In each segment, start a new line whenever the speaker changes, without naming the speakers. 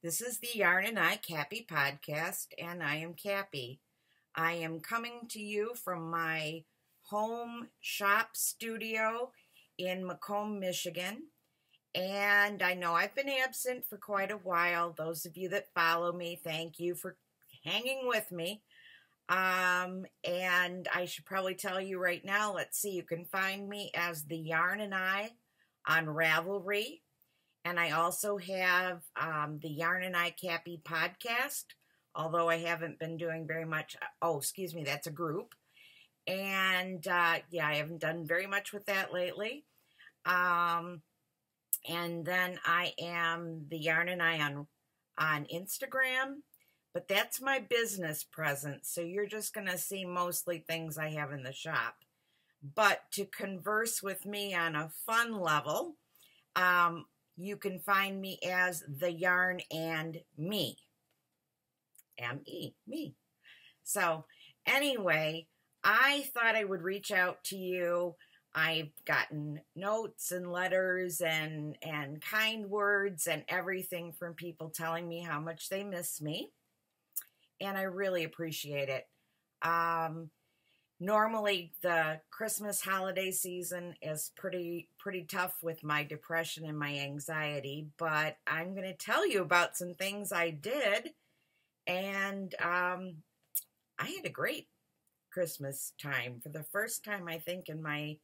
This is the Yarn and I Capi Podcast, and I am Capi. I am coming to you from my home shop studio in Macomb, Michigan. And I know I've been absent for quite a while. Those of you that follow me, thank you for hanging with me. And I should probably tell you right now, let's see, you can find me as the Yarn and I on Ravelry. And I also have the Yarn and I Capi Podcast, although I haven't been doing very much. Oh, excuse me, that's a group. And yeah, I haven't done very much with that lately. And then I am the Yarn and I on Instagram, but that's my business presence. So you're just going to see mostly things I have in the shop. But to converse with me on a fun level, you can find me as the Yarn and Me. M-E, me. So anyway, I thought I would reach out to you. I've gotten notes and letters and kind words and everything from people telling me how much they miss me. And I really appreciate it. Normally, the Christmas holiday season is pretty tough with my depression and my anxiety, but I'm going to tell you about some things I did, and I had a great Christmas time for the first time, I think, in my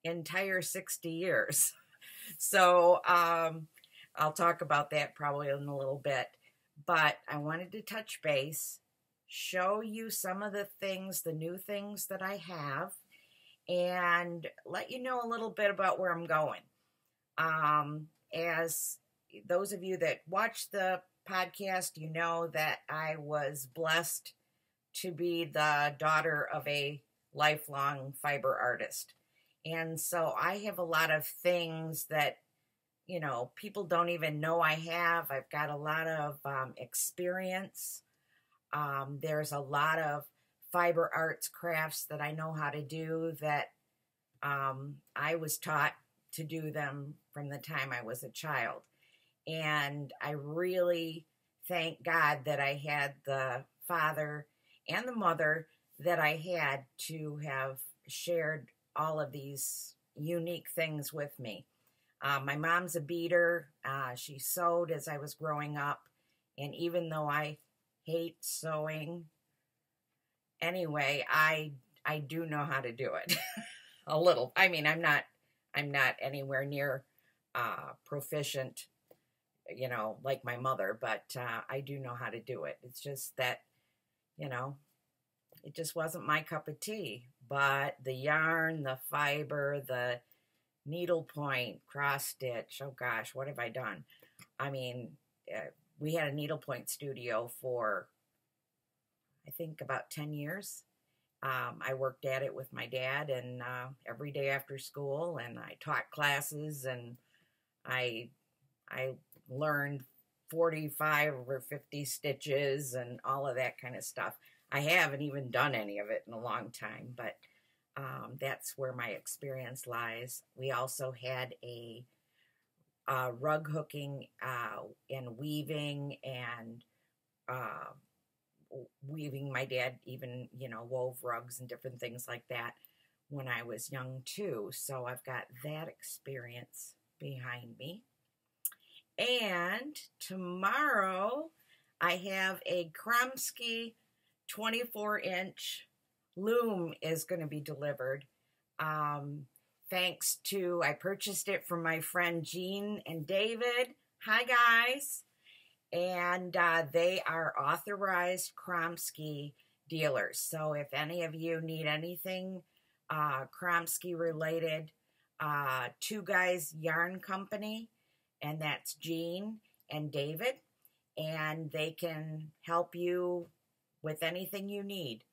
entire 60 years. So I'll talk about that probably in a little bit, but I wanted to touch base, show you some of the things, the new things that I have, and let you know a little bit about where I'm going. As those of you that watch the podcast, you know that I was blessed to be the daughter of a lifelong fiber artist. And so I have a lot of things that, you know, people don't even know I have. I've got a lot of experience. There's a lot of fiber arts crafts that I know how to do that I was taught to do them from the time I was a child. And I really thank God that I had the father and the mother that I had to have shared all of these unique things with me. My mom's a beater. She sewed as I was growing up. And even though I hate sewing, anyway, I do know how to do it. A little. I mean, I'm not anywhere near proficient, you know, like my mother, but I do know how to do it. It's just that, you know, it just wasn't my cup of tea. But the yarn, the fiber, the needlepoint, cross stitch, oh gosh, what have I done? I mean, we had a needlepoint studio for, I think, about 10 years. I worked at it with my dad, and every day after school, and I taught classes, and I learned 45 or 50 stitches and all of that kind of stuff. I haven't even done any of it in a long time, but that's where my experience lies. We also had a rug hooking and weaving and weaving. My dad even, you know, wove rugs and different things like that when I was young too. So I've got that experience behind me. And tomorrow I have a Kromsky 24-inch loom is going to be delivered. Thanks to, I purchased it from my friend Jean and David. Hi, guys. And they are authorized Kromsky dealers. So if any of you need anything Kromsky related, Two Guys Yarn Company, and that's Jean and David, and they can help you with anything you need.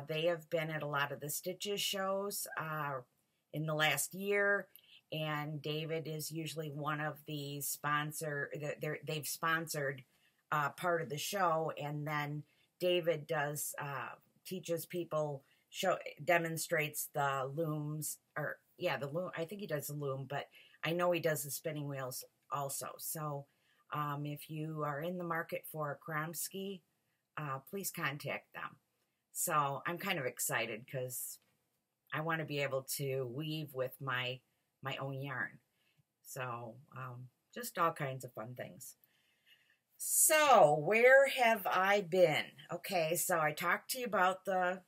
They have been at a lot of the Stitches shows in the last year, and David is usually one of the they've sponsored part of the show, and then David does teaches people, demonstrates the looms, or yeah, the loom. I think he does the loom, but I know he does the spinning wheels also. So If you are in the market for a Kromsky, please contact them. So I'm kind of excited because I want to be able to weave with my own yarn. So just all kinds of fun things. So where have I been? Okay, so I talked to you about the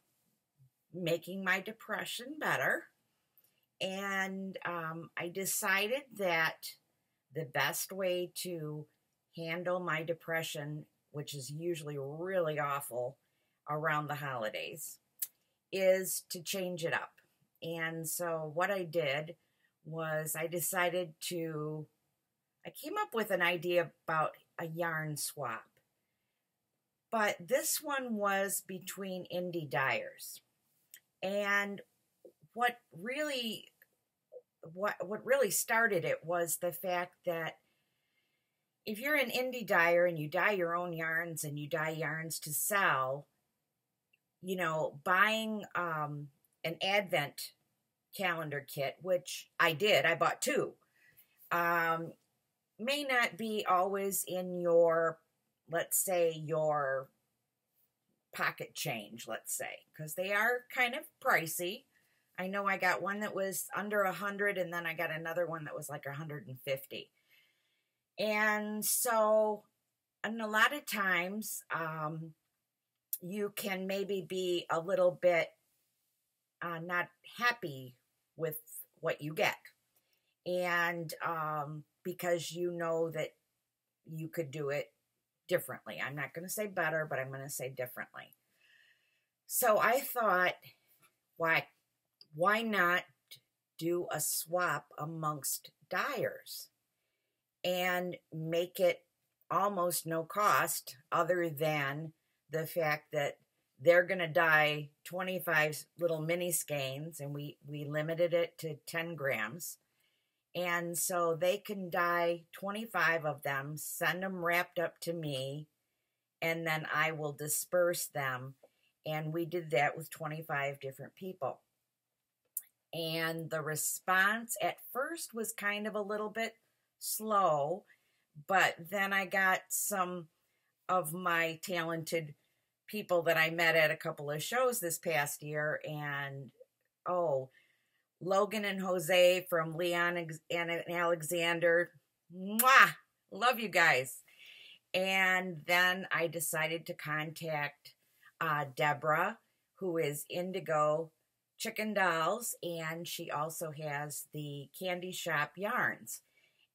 making my depression better. And I decided that the best way to handle my depression, which is usually really awful around the holidays, is to change it up. And so what I did was I came up with an idea about a yarn swap. But this one was between indie dyers. And what really started it was the fact that if you're an indie dyer and you dye your own yarns and you dye yarns to sell, you know, buying an advent calendar kit, which I did, I bought 2, may not be always in your, let's say, your pocket change, let's say, because they are kind of pricey. I know I got one that was under 100, and then I got another one that was like 150. And so, and a lot of times, you can maybe be a little bit not happy with what you get. And because you know that you could do it differently. I'm not going to say better, but I'm going to say differently. So I thought, why not do a swap amongst dyers and make it almost no cost, other than the fact that they're going to dye 25 little mini skeins, and we limited it to 10 grams. And so they can dye 25 of them, send them wrapped up to me, and then I will disperse them. And we did that with 25 different people. And the response at first was kind of a little bit slow, but then I got some of my talented people that I met at a couple of shows this past year, and Logan and Jose from Leon and Alexander, mwah, love you guys. And then I decided to contact Deborah, who is Indigo Chicken Dolls, and she also has the Candy Shop Yarns.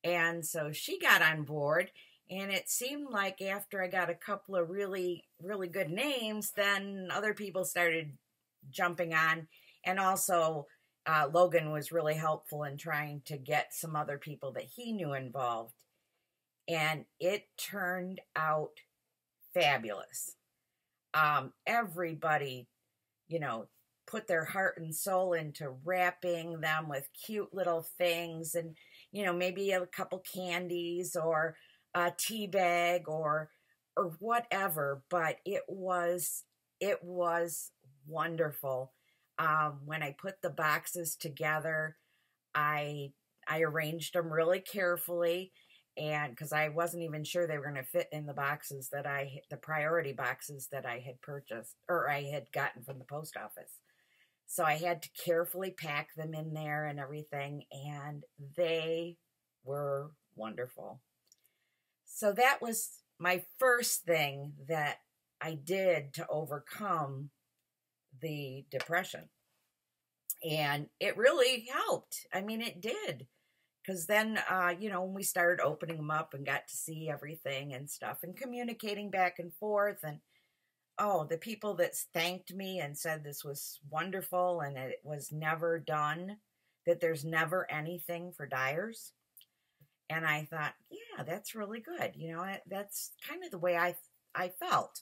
And so she got on board, and it seemed like after I got a couple of really, really good names, then other people started jumping on. And also, Logan was really helpful in trying to get some other people that he knew involved. And it turned out fabulous. Everybody, you know, put their heart and soul into wrapping them with cute little things, and, you know, maybe a couple candies or a tea bag or whatever. But it was wonderful. When I put the boxes together, I arranged them really carefully, and because I wasn't even sure they were going to fit in the boxes that the priority boxes that I had purchased, or I had gotten from the post office. So I had to carefully pack them in there and everything, and they were wonderful. So that was my first thing that I did to overcome the depression. And it really helped. I mean, it did. Because then, you know, when we started opening them up and got to see everything and stuff and communicating back and forth, and the people that thanked me and said this was wonderful and it was never done, that there's never anything for dyers. And I thought, yeah, that's really good. You know, that's kind of the way I felt.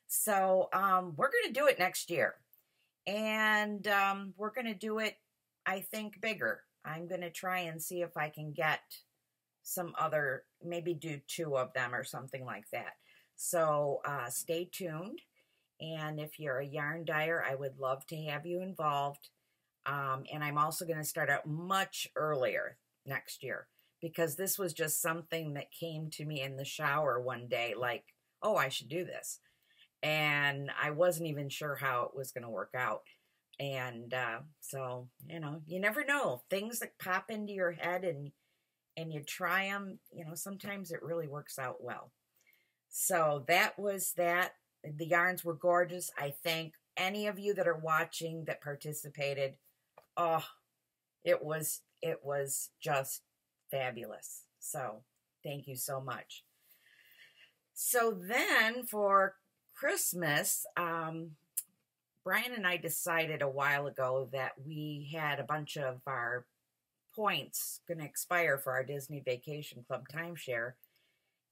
So we're going to do it next year. And we're going to do it, I think, bigger. I'm going to try and see if I can get some other, maybe do 2 of them or something like that. So stay tuned. And if you're a yarn dyer, I would love to have you involved. And I'm also going to start out much earlier next year, because this was just something that came to me in the shower one day, like, oh, I should do this. And I wasn't even sure how it was going to work out. And so, you know, you never know. Things that pop into your head and you try them, you know, sometimes it really works out well. So that was that. The yarns were gorgeous. I thank any of you that are watching that participated. Oh, it was just fabulous. So thank you so much. So then for Christmas, Brian and I decided a while ago that we had a bunch of our points going to expire for our Disney Vacation Club timeshare.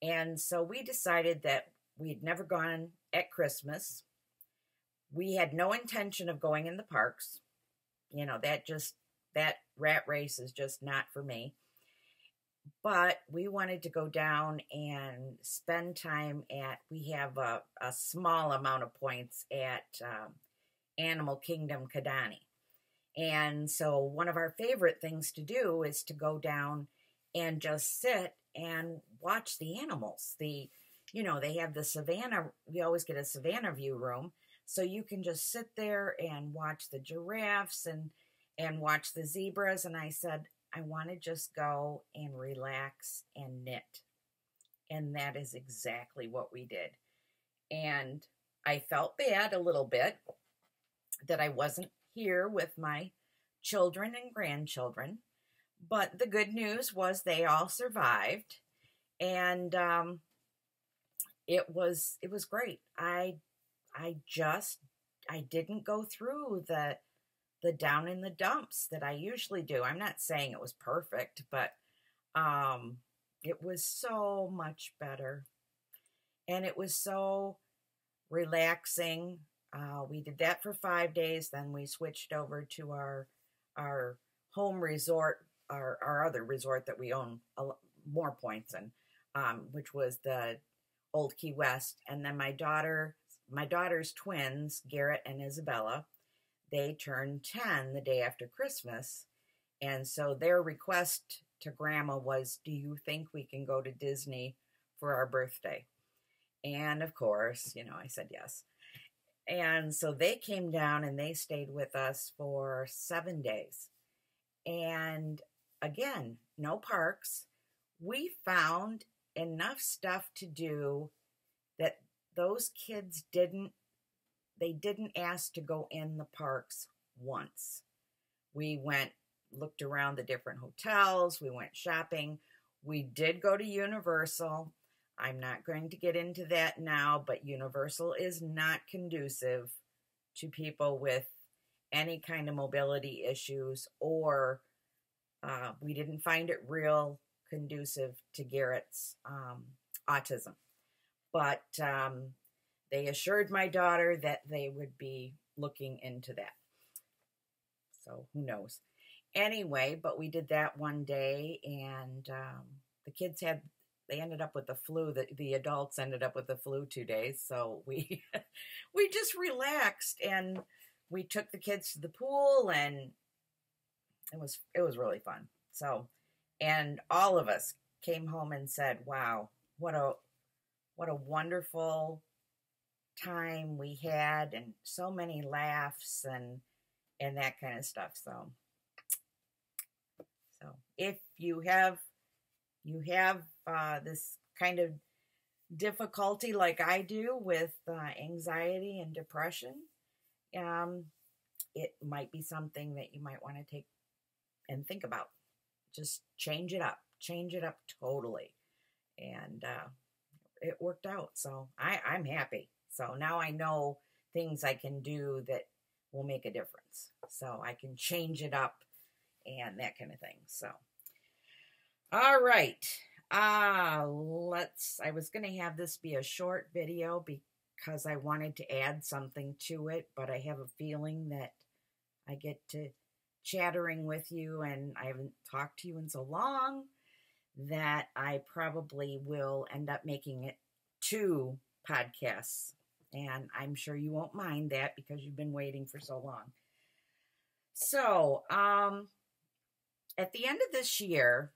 And so we decided that we'd never gone at Christmas. We had no intention of going in the parks. You know, that rat race is just not for me. But we wanted to go down and spend time we have a small amount of points at Animal Kingdom Kidani. And so one of our favorite things to do is to go down and just sit and watch the animals. You know, they have the savannah, we always get a savannah view room, so you can just sit there and watch the giraffes and watch the zebras. And I said, I want to just go and relax and knit. And that is exactly what we did. And I felt bad a little bit that I wasn't here with my children and grandchildren. But the good news was they all survived. And it was great. I didn't go through the down in the dumps that I usually do. I'm not saying it was perfect, but it was so much better. And it was so relaxing. We did that for 5 days. Then we switched over to our home resort, our other resort that we own more points in, which was the Old Key West. And then my daughter's twins, Garrett and Isabella, they turned 10 the day after Christmas. And so their request to Grandma was, do you think we can go to Disney for our birthday? And of course, you know, I said yes. And so they came down and they stayed with us for 7 days. And again, no parks. We found enough stuff to do that those kids didn't ask to go in the parks once. We looked around the different hotels. We went shopping. We did go to Universal. I'm not going to get into that now, but Universal is not conducive to people with any kind of mobility issues, or we didn't find it real conducive to Garrett's autism. But they assured my daughter that they would be looking into that. So who knows? Anyway, but we did that one day, and the kids they ended up with the flu. The adults ended up with the flu 2 days. So we just relaxed, and we took the kids to the pool, and it was really fun. So, and all of us came home and said, wow, what a wonderful time we had, and so many laughs and that kind of stuff. So if you have this kind of difficulty like I do with anxiety and depression, it might be something that you might want to take and think about. Just change it up totally. And it worked out. So I'm happy. So now I know things I can do that will make a difference. So I can change it up and that kind of thing. So, all right. I was going to have this be a short video because I wanted to add something to it, but I have a feeling that I get to chattering with you and I haven't talked to you in so long that I probably will end up making it 2 podcasts. And I'm sure you won't mind that because you've been waiting for so long. So, at the end of this year,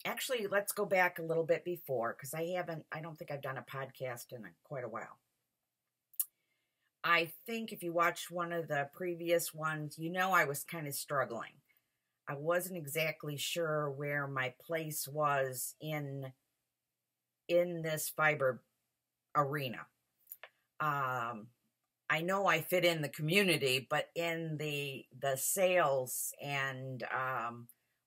actually, let's go back a little bit before, because I don't think I've done a podcast in quite a while. I think if you watch one of the previous ones, I was kind of struggling. I wasn't exactly sure where my place was in this fiber arena. I know I fit in the community, but in the sales and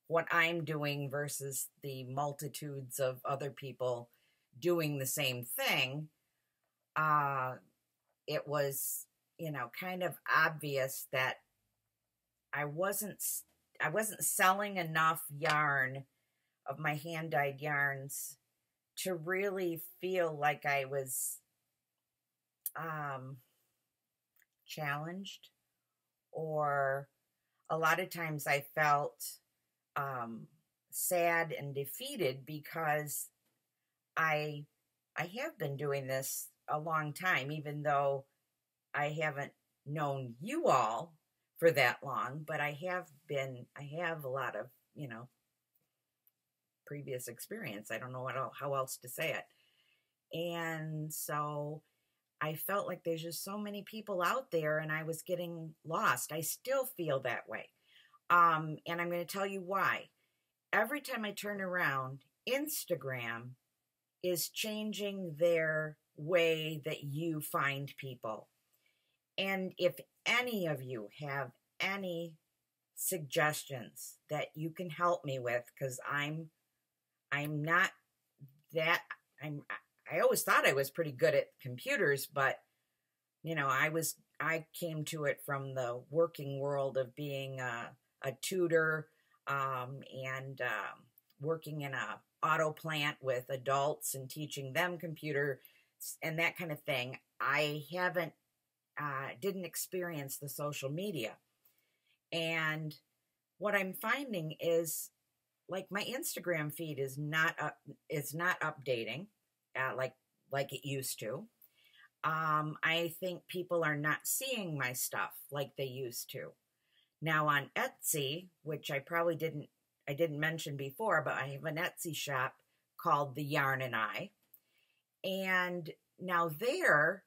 what I'm doing versus the multitudes of other people doing the same thing, it was, kind of obvious that I wasn't selling enough yarn of my hand-dyed yarns to really feel like I was challenged, or a lot of times I felt sad and defeated because I have been doing this a long time, even though I haven't known you all for that long, but I have a lot of, previous experience. I don't know how else to say it. And so I felt like there's just so many people out there and I was getting lost. I still feel that way. And I'm going to tell you why. Every time I turn around, Instagram is changing their way that you find people. And if any of you have any suggestions that you can help me with, because I'm not that, I always thought I was pretty good at computers, but I came to it from the working world of being a tutor, and working in a auto plant with adults and teaching them computer and that kind of thing. I didn't experience the social media. And what I'm finding is, like, my Instagram feed is not updating like it used to. I think people are not seeing my stuff like they used to. Now on Etsy, which I didn't mention before, but I have an Etsy shop called The Yarn and I. And now there,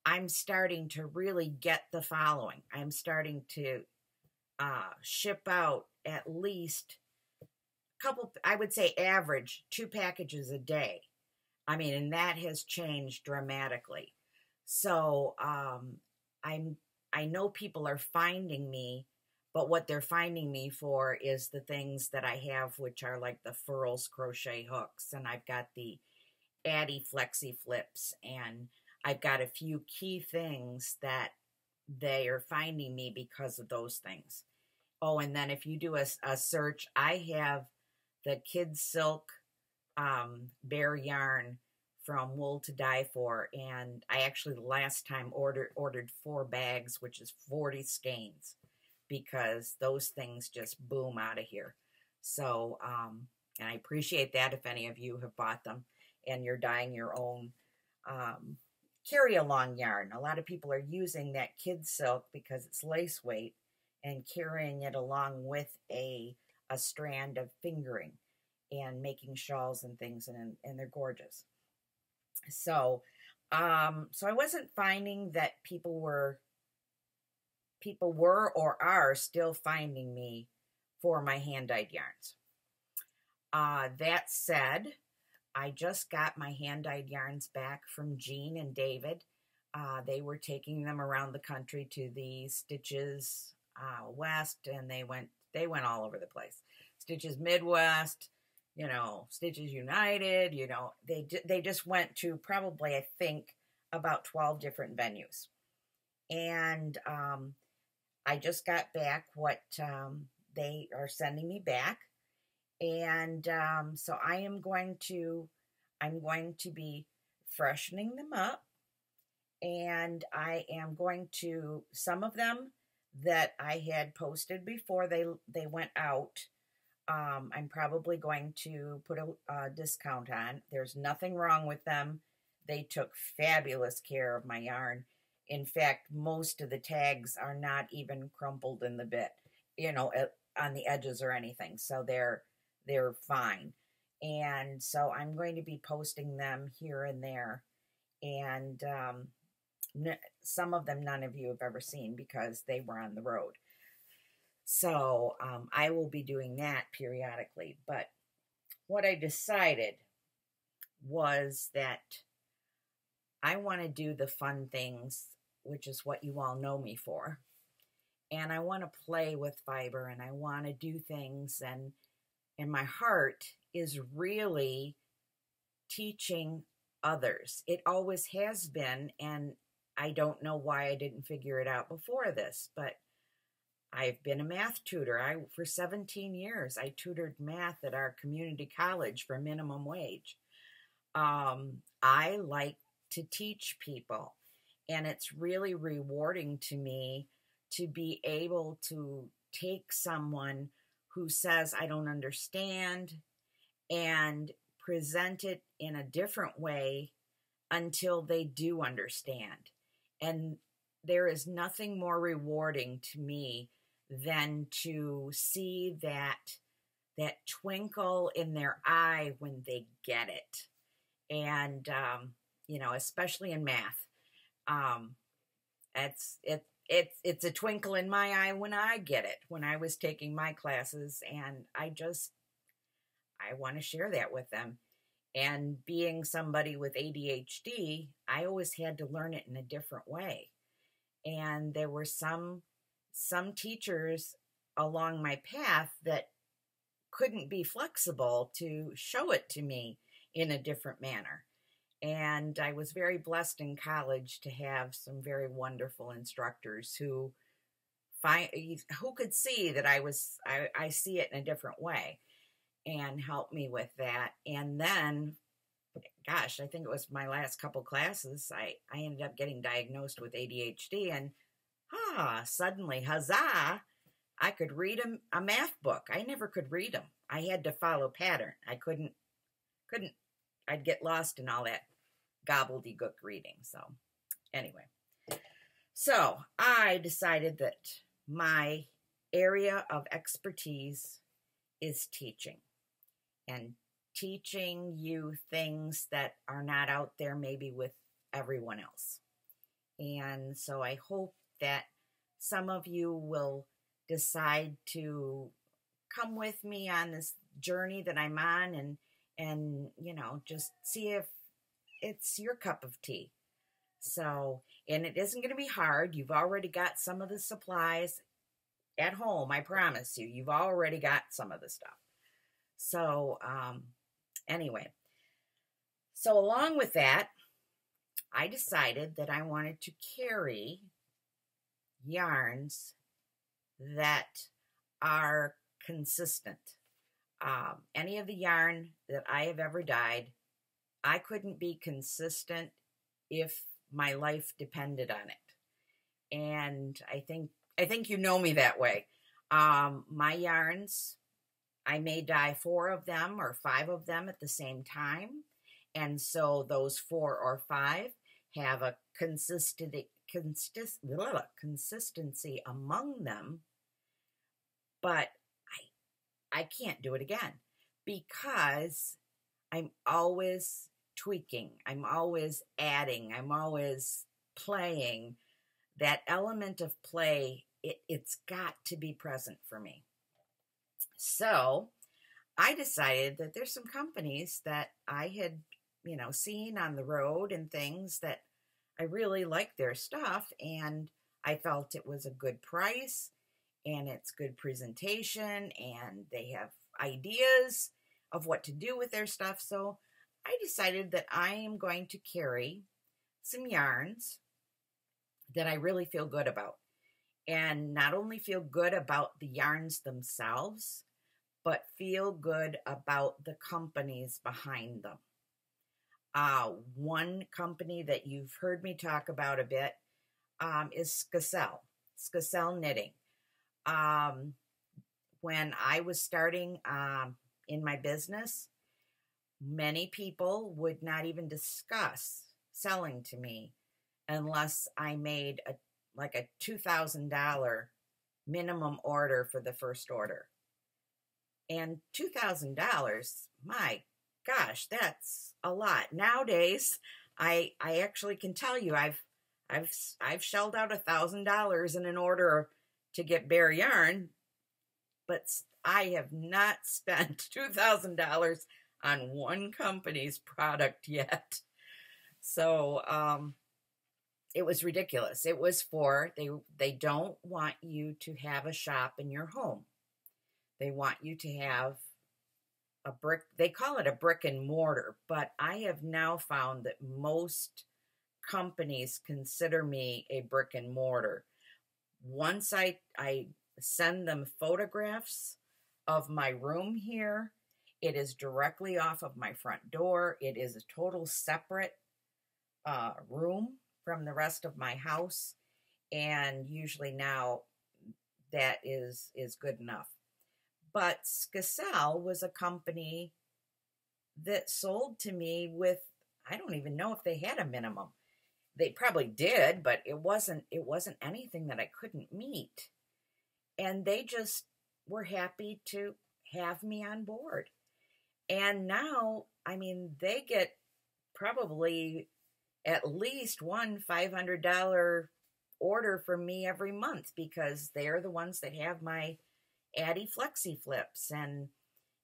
I'm starting to really get the following. I'm starting to ship out at least a couple, I would say average 2 packages a day. I mean, and that has changed dramatically. So I know people are finding me, but what they're finding me for is the things that I have, which are like the Furls crochet hooks, and I've got the Addy Flexi Flips, and I've got a few key things that they are finding me because of those things. Oh, and then if you do a search, I have the Kids Silk Bear Yarn from Wool to Die For, and I actually the last time ordered 4 bags, which is 40 skeins, because those things just boom out of here. So, and I appreciate that if any of you have bought them and you're dyeing your own carry-along yarn. A lot of people are using that Kids Silk because it's lace weight and carrying it along with a strand of fingering and making shawls and things, and they're gorgeous. So, so I wasn't finding that people were or are still finding me for my hand-dyed yarns. That said, I just got my hand-dyed yarns back from Jean and David. They were taking them around the country to the Stitches West, and they went all over the place. Stitches Midwest, Stitches United, they just went to probably, I think, about 12 different venues. And I just got back what they are sending me back. And so I'm going to be freshening them up. And I am going to, some of them that I had posted before they went out, I'm probably going to put a discount on. There's nothing wrong with them. They took fabulous care of my yarn. In fact, most of the tags are not even crumpled in the bit, on the edges or anything. So they're they're fine. And so I'm going to be posting them here and there. And some of them none of you have ever seen because they were on the road. So I will be doing that periodically. But what I decided was that I want to do the fun things, which is what you all know me for. And I want to play with fiber, and I want to do things, and my heart is really teaching others. It always has been, and I don't know why I didn't figure it out before this, but I've been a math tutor. For 17 years, I tutored math at our community college for minimum wage. I like to teach people, and it's really rewarding to me to be able to take someone who says, I don't understand, and present it in a different way until they do understand. And there is nothing more rewarding to me than to see that twinkle in their eye when they get it. And, especially in math, it's a twinkle in my eye when I get it, when I was taking my classes, and I want to share that with them. And being somebody with ADHD, I always had to learn it in a different way. And there were some teachers along my path that couldn't be flexible to show it to me in a different manner. And I was very blessed in college to have some very wonderful instructors who could see that I see it in a different way and help me with that. And then, gosh, I think it was my last couple classes, I ended up getting diagnosed with ADHD, and suddenly, huzzah, I could read a math book. I never could read them. I had to follow pattern. I couldn't, I'd get lost in all that gobbledygook reading. So anyway, so I decided that my area of expertise is teaching, and teaching you things that are not out there maybe with everyone else. And so I hope that some of you will decide to come with me on this journey that I'm on, and just see if it's your cup of tea. So, and it isn't going to be hard. You've already got some of the supplies at home. I promise you, you've already got some of the stuff. So, anyway, so along with that, I decided that I wanted to carry yarns that are consistent. Any of the yarn that I have ever dyed, I couldn't be consistent if my life depended on it. And I think you know me that way. My yarns, I may dye 4 of them or 5 of them at the same time. And so those 4 or 5 have a consistency among them. But I can't do it again because I'm always tweaking. I'm always adding. I'm always playing. That element of play, it's got to be present for me. So I decided that there's some companies that I had, seen on the road and things that I really liked their stuff, and I felt it was a good price, and it's good presentation, and they have ideas of what to do with their stuff. So I decided that I am going to carry some yarns that I really feel good about. And not only feel good about the yarns themselves, but feel good about the companies behind them. One company that you've heard me talk about a bit is Skacel Knitting. When I was starting in my business, many people would not even discuss selling to me unless I made a $2,000 minimum order for the first order. And $2,000, my gosh, that's a lot. Nowadays, I actually can tell you I've shelled out $1,000 in an order to get bare yarn, but I have not spent $2,000 on one company's product yet. So it was ridiculous. It was for, they don't want you to have a shop in your home. They want you to have a brick, they call it a brick and mortar, but I have now found that most companies consider me a brick and mortar. Once I send them photographs of my room here, it is directly off of my front door. It is a total separate room from the rest of my house, and usually now that is good enough. But Skacel was a company that sold to me with, I don't even know if they had a minimum. They probably did, but it wasn't anything that I couldn't meet. And they just were happy to have me on board. And now, I mean, they get probably at least one $500 order from me every month, because they're the ones that have my Addy Flexi Flips, and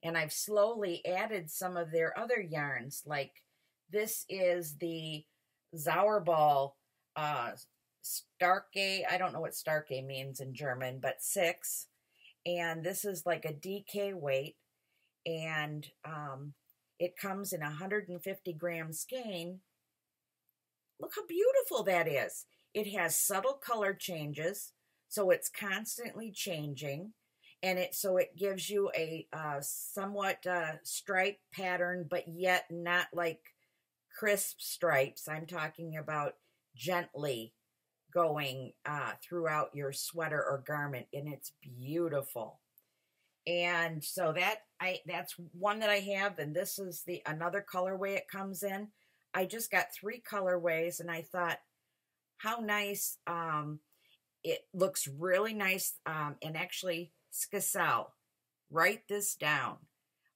I've slowly added some of their other yarns. Like this is the Zauberball Starke. I don't know what Starke means in German, but 6. And this is like a DK weight, and it comes in 150 gram skein. Look how beautiful that is. It has subtle color changes, so it's constantly changing. And it gives you a somewhat stripe pattern, but yet not like crisp stripes. I'm talking about gently going throughout your sweater or garment, and it's beautiful. And so that's one that I have, and this is another colorway it comes in. I just got 3 colorways, and I thought, how nice. It looks really nice, and actually, Skacel, write this down.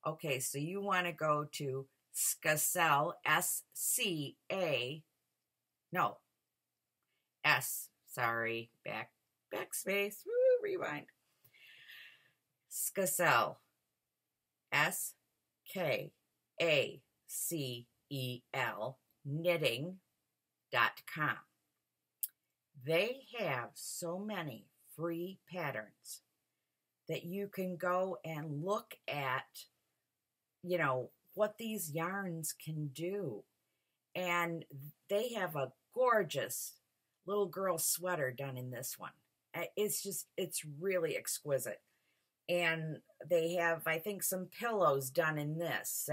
Okay, so you want to go to Skacel, backspace, rewind. Skacel, SKACEL, knitting.com. They have so many free patterns that you can go and look at, what these yarns can do. And they have a gorgeous little girl sweater done in this one. It's really exquisite. And they have, I think, some pillows done in this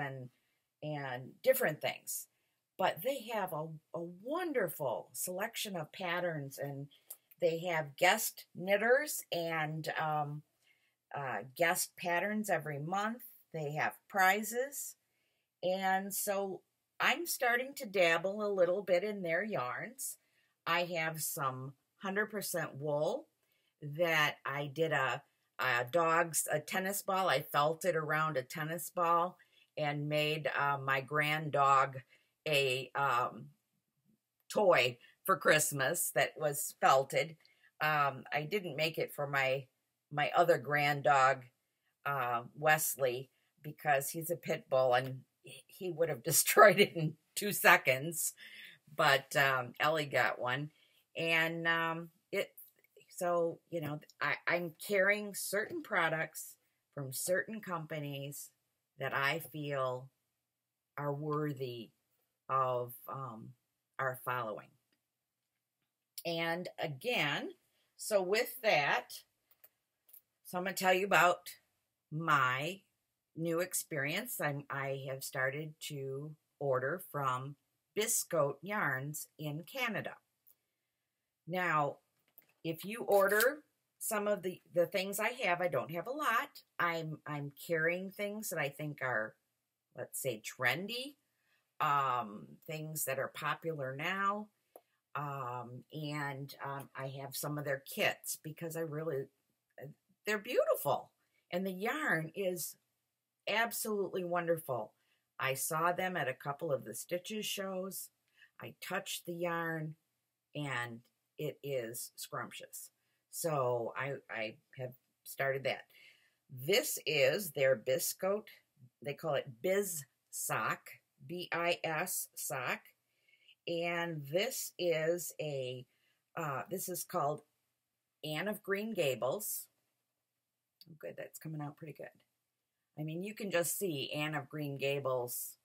and different things. But they have a wonderful selection of patterns, and they have guest knitters and guest patterns every month. They have prizes. And so I'm starting to dabble a little bit in their yarns. I have some 100% wool that I did a tennis ball. I felted around a tennis ball and made my grand dog a toy for Christmas that was felted. I didn't make it for my other grand dog, Wesley, because he's a pit bull and he would have destroyed it in 2 seconds. But Ellie got one, and I'm carrying certain products from certain companies that I feel are worthy of our following. And again, so with that, so I'm going to tell you about my new experience. I have started to order from Bisco Yarns in Canada. Now, if you order some of the things I have, I don't have a lot. I'm carrying things that I think are, let's say, trendy, things that are popular now, and I have some of their kits because they're beautiful, and the yarn is absolutely wonderful. I saw them at a couple of the Stitches shows. I touched the yarn, and it is scrumptious. So I have started that. This is their Biss Coat. They call it Biss Sock, B-I-S sock. And this is this is called Anne of Green Gables. Oh, good, that's coming out pretty good. I mean, you can just see Anne of Green Gables,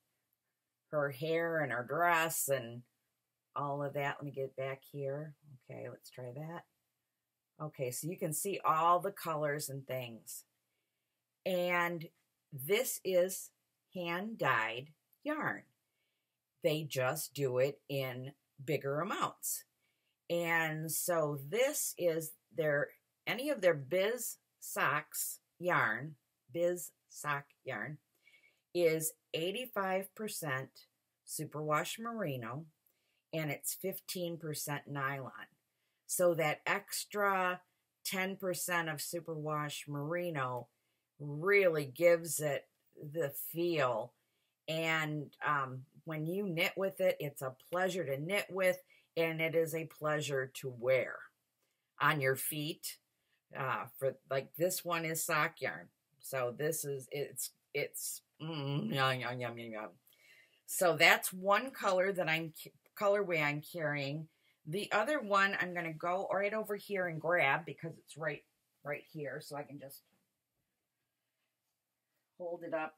her hair and her dress and all of that. Let me get back here. Okay, let's try that. Okay, so you can see all the colors and things. And this is hand-dyed yarn. They just do it in bigger amounts. And so this is any of their Biss Socks yarn, Biss Sock yarn, is 85% superwash merino, and it's 15% nylon. So that extra 10% of superwash merino really gives it the feel. And when you knit with it, it's a pleasure to knit with, and it is a pleasure to wear on your feet. For like this one is sock yarn, so this is yum yum yum yum. So that's one colorway I'm carrying. The other one I'm going to go right over here and grab because it's right here, so I can just hold it up.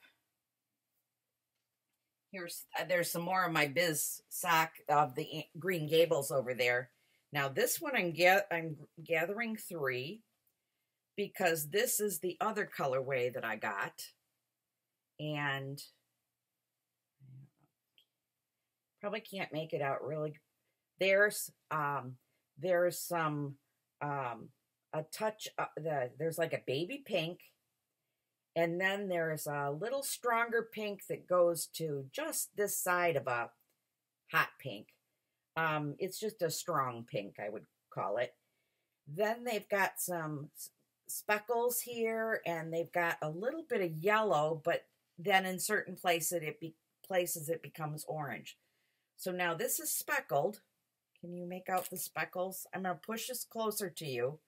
There's some more of my Biss sock of the Green Gables over there. Now this one I'm gathering 3 because this is the other colorway that I got, and probably can't make it out really. There's some a touch. There's like a baby pink. And then there's a little stronger pink that goes to just this side of a hot pink. It's just a strong pink, I would call it. Then they've got some speckles here, and they've got a little bit of yellow, but then in certain places it becomes orange. So now this is speckled. Can you make out the speckles? I'm going to push this closer to you.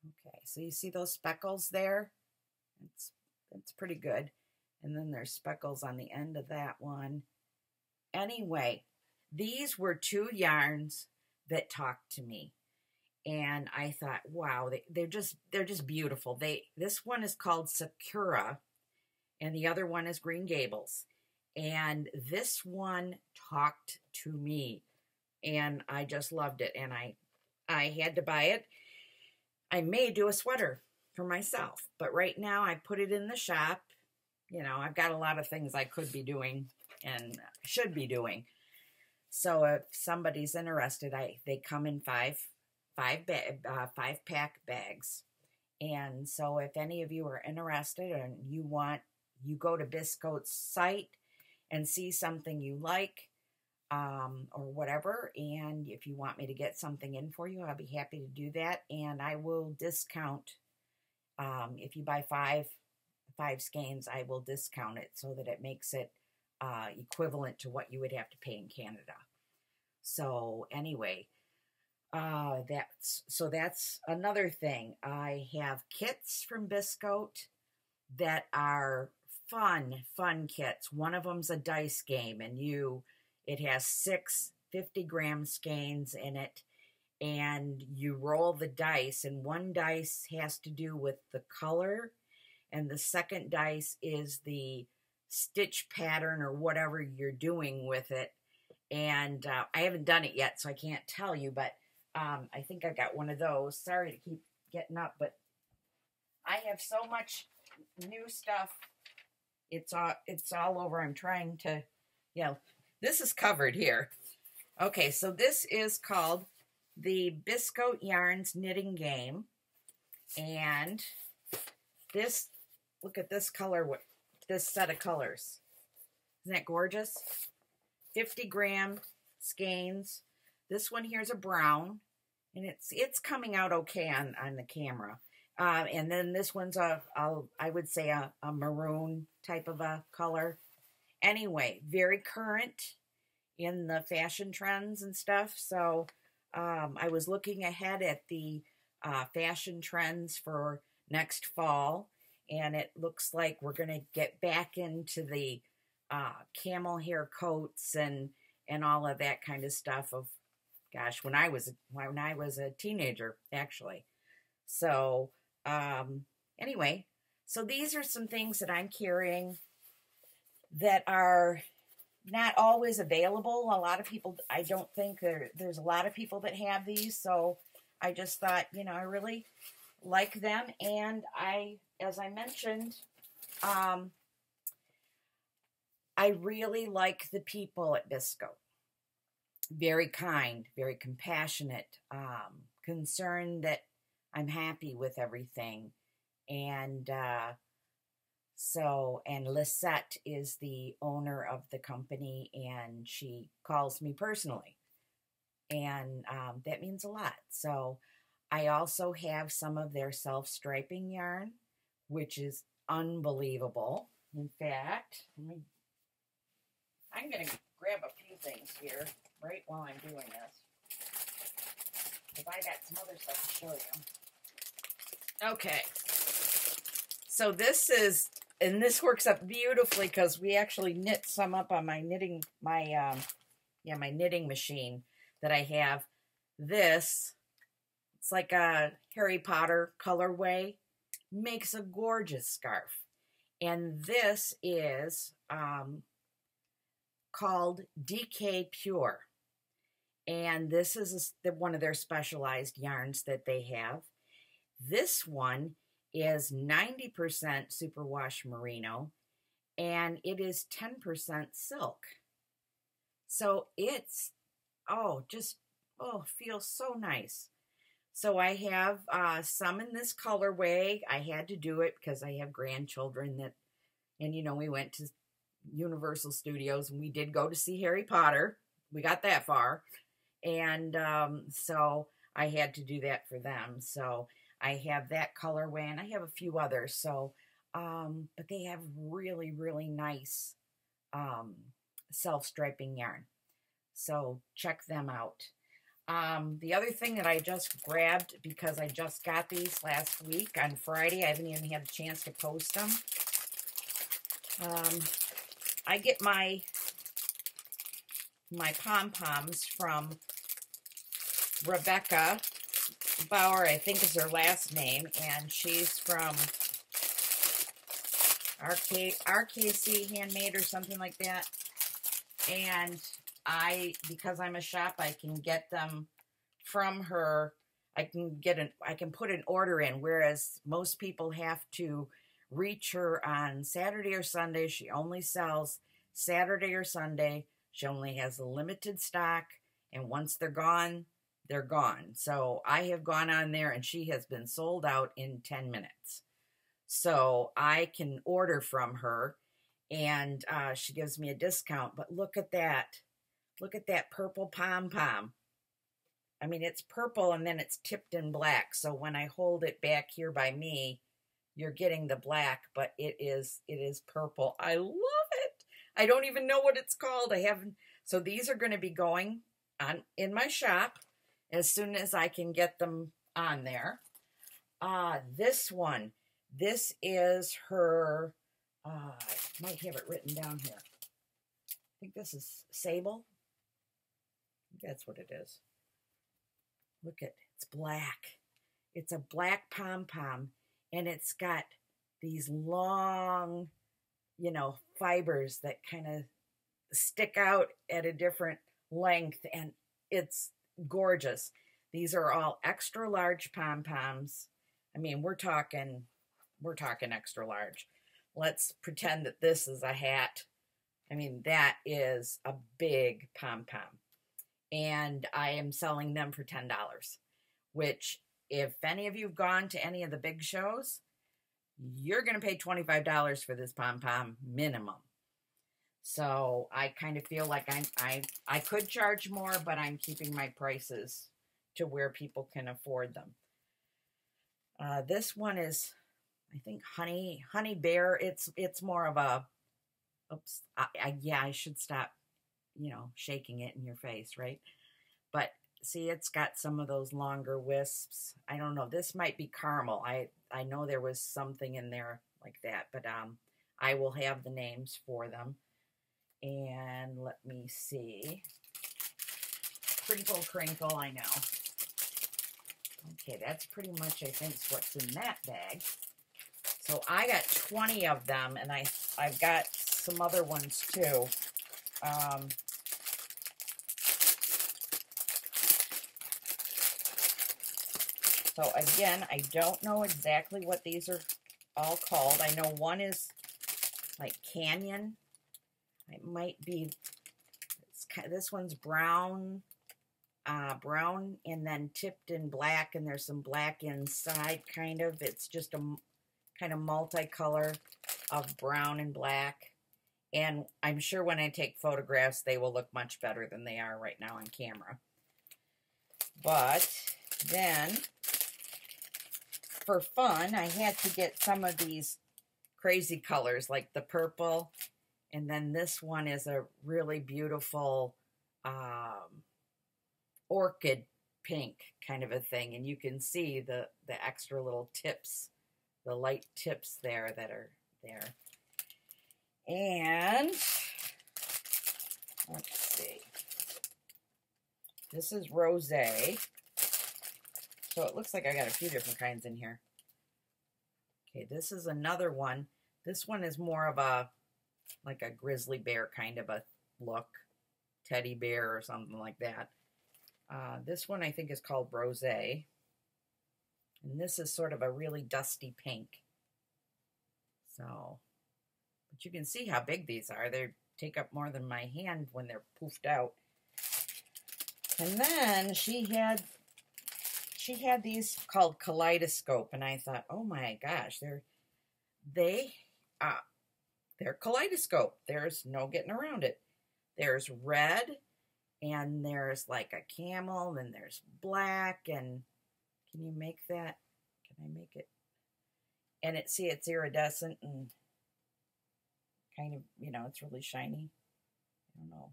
Okay, so you see those speckles there? It's pretty good. And then there's speckles on the end of that one. Anyway, these were 2 yarns that talked to me. And I thought, wow, they're just beautiful. This one is called Sakura, and the other one is Green Gables. And this one talked to me, and I just loved it. And I had to buy it. I may do a sweater for myself, but right now I put it in the shop. You know, I've got a lot of things I could be doing and should be doing. So if somebody's interested, they come in 5-pack bags. And so if any of you are interested and you go to Biss Coats' site and see something you like, or whatever, and if you want me to get something in for you, I'll be happy to do that, and I will discount. If you buy five skeins, I will discount it so that it makes it equivalent to what you would have to pay in Canada. So anyway, that's another thing. I have kits from Biss Coat that are fun kits. One of them's a dice game, and it has 6 50-gram skeins in it, and you roll the dice, and one dice has to do with the color, and the second dice is the stitch pattern or whatever you're doing with it. And I haven't done it yet, so I can't tell you, but I think I got one of those. Sorry to keep getting up, but I have so much new stuff. It's all over. I'm trying to, this is covered here. Okay, so this is called the Bisco Yarns Knitting Game. And this, look at this color, this set of colors. Isn't that gorgeous? 50-gram skeins. This one here is a brown, and it's coming out okay on the camera. And then this one's I would say a maroon type of a color. Anyway, very current in the fashion trends and stuff. So I was looking ahead at the fashion trends for next fall, and it looks like we're going to get back into the camel hair coats and all of that kind of stuff of, gosh, when I was a teenager, actually. So anyway, so these are some things that I'm carrying that are not always available. A lot of people, I don't think there's a lot of people that have these. So I just thought, I really like them. And as I mentioned, I really like the people at Bisco. Very kind, very compassionate, concerned that I'm happy with everything. And and Lisette is the owner of the company, and she calls me personally. And that means a lot. So I also have some of their self-striping yarn, which is unbelievable. In fact, I'm going to grab a few things here right while I'm doing this, because I got some other stuff to show you. Okay. So this is, and this works up beautifully because we actually knit some up on my knitting, my knitting machine that I have. This, it's like a Harry Potter colorway, makes a gorgeous scarf. And this is called Decay Pure. And this is one of their specialized yarns that they have. This one is 90% superwash merino, and it is 10% silk. So it's, feels so nice. So I have some in this colorway. I had to do it because I have grandchildren and we went to Universal Studios and we did go to see Harry Potter. We got that far. And so I had to do that for them. So I have that colorway, and I have a few others. So, but they have really, really nice self-striping yarn. So check them out. The other thing that I just grabbed, because I just got these last week on Friday, I haven't even had a chance to post them. I get my Pom Poms from Rebecca Bauer, I think is her last name, and she's from RKC Handmade or something like that. And because I'm a shop, I can get them from her. I can put an order in, whereas most people have to reach her on Saturday or Sunday. She only sells Saturday or Sunday. She only has a limited stock, and once they're gone, they're gone. So I have gone on there, and she has been sold out in 10 minutes. So I can order from her, and she gives me a discount. But look at that. Look at that purple Pom Pom. I mean, it's purple, and then it's tipped in black. So when I hold it back here by me, you're getting the black, but it is purple. I love it. I don't even know what it's called. I haven't. So these are going to be going on in my shop as soon as I can get them on there. This one, this is her, I might have it written down here. I think this is Sable. That's what it is. Look at, it's black. It's a black Pom Pom, and it's got these long, fibers that kind of stick out at a different length, and it's gorgeous. These are all extra large Pom Poms. I mean, we're talking extra large. Let's pretend that this is a hat. I mean, that is a big Pom Pom. And I am selling them for $10, which if any of you have gone to any of the big shows, you're going to pay $25 for this Pom Pom minimum. So I kind of feel like I could charge more, but I'm keeping my prices to where people can afford them. This one is, I think, honey bear. It's more of a, oops, yeah, I should stop, shaking it in your face, right? But see, it's got some of those longer wisps. I don't know. This might be caramel. I know there was something in there like that, but I will have the names for them. And let me see. Crinkle, crinkle, I know. Okay, that's pretty much, I think, what's in that bag. So I got 20 of them, and I've got some other ones too. So again, I don't know exactly what these are all called. I know one is like Canyon. It might be, this one's brown, and then tipped in black, and there's some black inside, kind of. It's just a kind of multicolor of brown and black. And I'm sure when I take photographs, they will look much better than they are right now on camera. But then, for fun, I had to get some of these crazy colors, like the purple. And then this one is a really beautiful orchid pink kind of a thing. And you can see the extra little tips, the light tips there that are there. And let's see. This is Rosie. So it looks like I got a few different kinds in here. Okay, this is another one. This one is more of a, like a grizzly bear kind of a look. Teddy bear or something like that. This one I think is called Rosie. And this is sort of a really dusty pink. So, but you can see how big these are. They take up more than my hand when they're poofed out. And then she had these called Kaleidoscope, and I thought, oh my gosh, they're Kaleidoscope. There's no getting around it. There's red, and there's like a camel, and there's black, and can you make that? Can I make it? And it's iridescent and kind of, it's really shiny. I don't know.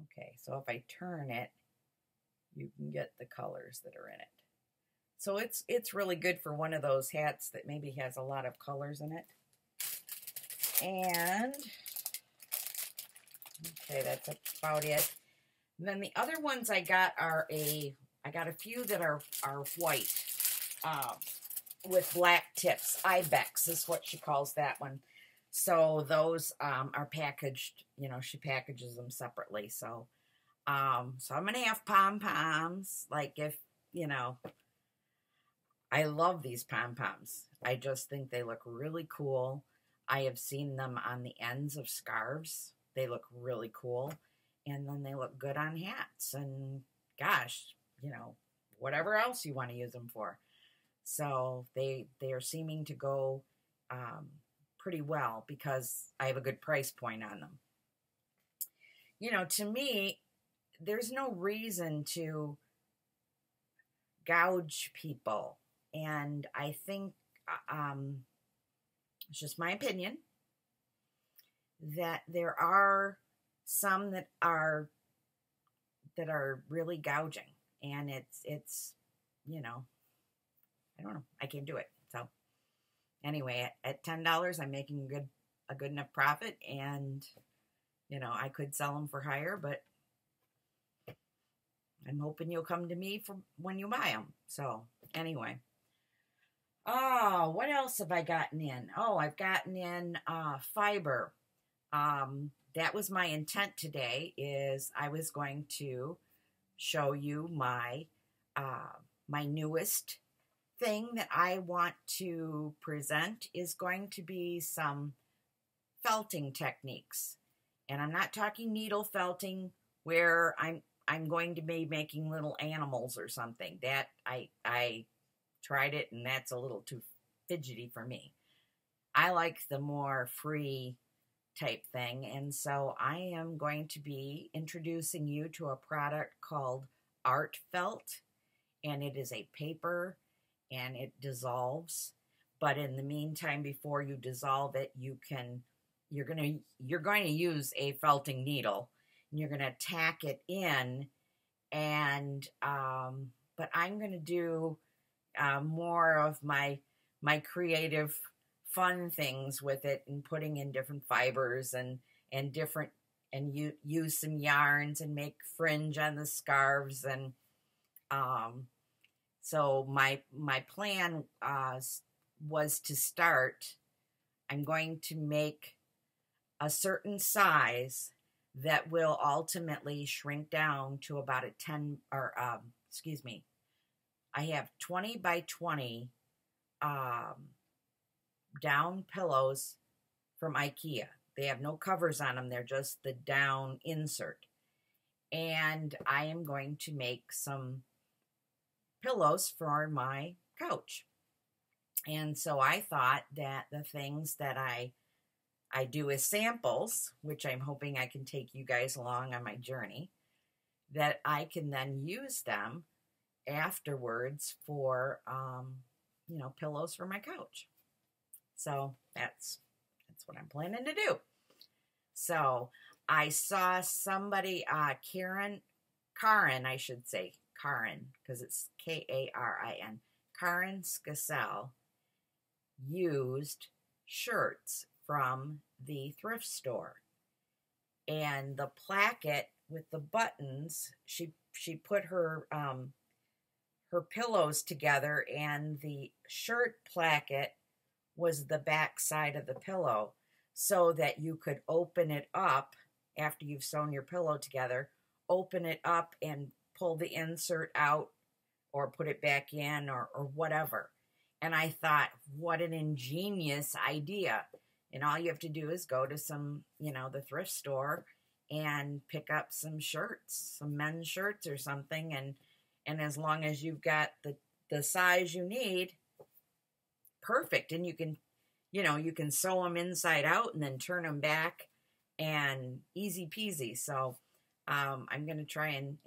Okay, so if I turn it, you can get the colors that are in it. So it's really good for one of those hats that maybe has a lot of colors in it. And, okay, that's about it. And then the other ones I got are I got a few that are white with black tips. Ibex is what she calls that one. So those are packaged, she packages them separately. So, so I'm going to have Pom Poms. Like if, I love these Pom Poms. I just think they look really cool. I have seen them on the ends of scarves. They look really cool. And then they look good on hats. And gosh, whatever else you want to use them for. So they are seeming to go pretty well because I have a good price point on them. To me, there's no reason to gouge people. And I think, it's just my opinion, that there are some that are really gouging. And it's I don't know. I can't do it. So anyway, at $10, I'm making a good enough profit, and I could sell them for higher, but I'm hoping you'll come to me for when you buy them. So anyway, what else have I gotten in? Oh, I've gotten in fiber. That was my intent today. Is I was going to show you my newest thing that I want to present is going to be some felting techniques. And I'm not talking needle felting where I'm going to be making little animals or something. That I tried it, and that's a little too fidgety for me. I like the more free type thing, and so I am going to be introducing you to a product called Art Felt. and it is a paper and it dissolves. But in the meantime, before you dissolve it, you're going to use a felting needle, and you're going to tack it in. And but I'm going to do more of my creative fun things with it, and putting in different fibers and different, and use some yarns and make fringe on the scarves. And so my plan was to start. I'm going to make a certain size that will ultimately shrink down to about a 10, or I have 20 by 20 down pillows from IKEA. They have no covers on them. They're just the down insert. And I am going to make some pillows for my couch. And so I thought that the things that I do as samples, which I'm hoping I can take you guys along on my journey, that I can then use them afterwards for, pillows for my couch. So that's what I'm planning to do. So I saw somebody, Karen, because it's Karin, Karen Scassell, used shirts from the thrift store. And the placket with the buttons, she put her pillows together, and the shirt placket was the back side of the pillow, so that you could open it up after you've sewn your pillow together, open it up and pull the insert out or put it back in, or whatever. And I thought, what an ingenious idea. And all you have to do is go to some, the thrift store, and pick up some shirts, some men's shirts or something. And as long as you've got the size you need, perfect. And you can sew them inside out and then turn them back, and easy peasy. So I'm going to try and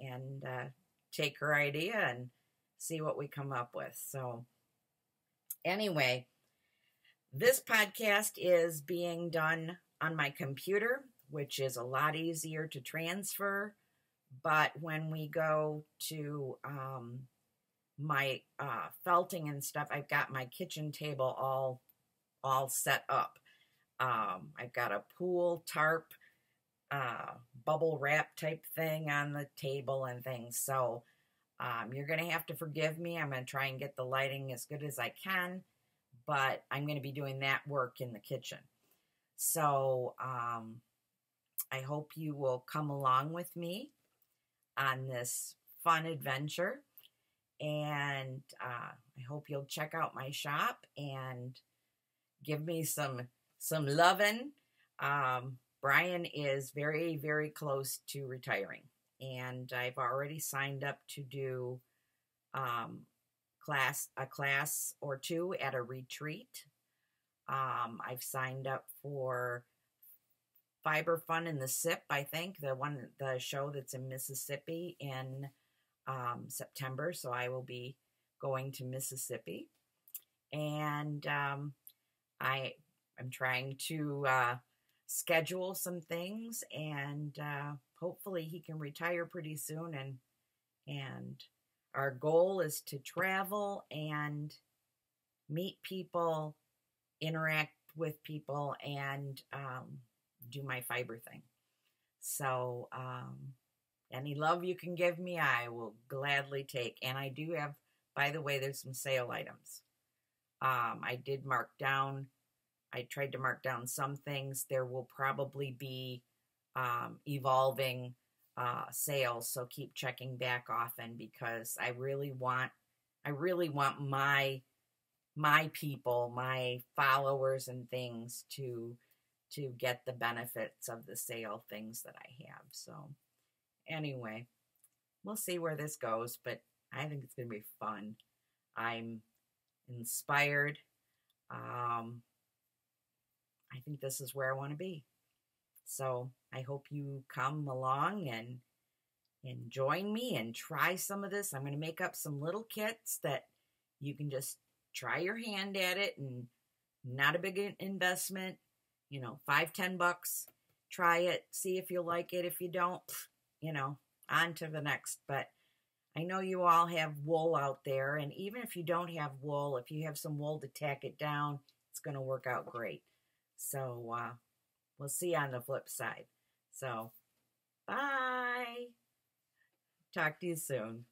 take her idea and see what we come up with. So anyway, this podcast is being done on my computer, which is a lot easier to transfer. But when we go to my felting and stuff, I've got my kitchen table all set up. I've got a pool tarp, bubble wrap type thing on the table and things. So you're going to have to forgive me. I'm going to try and get the lighting as good as I can, but I'm going to be doing that work in the kitchen. So I hope you will come along with me on this fun adventure. And I hope you'll check out my shop and give me some loving. Brian is very, very close to retiring, and I've already signed up to do a class or two at a retreat. I've signed up for Fiber Fun in the SIP, I think, the show that's in Mississippi in September. So I will be going to Mississippi, and I'm trying to schedule some things, and hopefully he can retire pretty soon. And our goal is to travel and meet people, interact with people, and do my fiber thing. So any love you can give me, I will gladly take. And I do have, by the way, there's some sale items. I tried to mark down some things. There will probably be evolving sales, so keep checking back often, because I really want my people, my followers and things to get the benefits of the sale things that I have. So anyway, we'll see where this goes, but I think it's going to be fun. I'm inspired. I think this is where I want to be. So I hope you come along and and join me and try some of this. I'm going to make up some little kits that you can just try your hand at it, and not a big investment, you know, $5-10. Try it, see if you like it. If you don't, you know, on to the next. But I know you all have wool out there, and even if you don't have wool, if you have some wool to tack it down, it's going to work out great. So we'll see you on the flip side. So bye. Talk to you soon.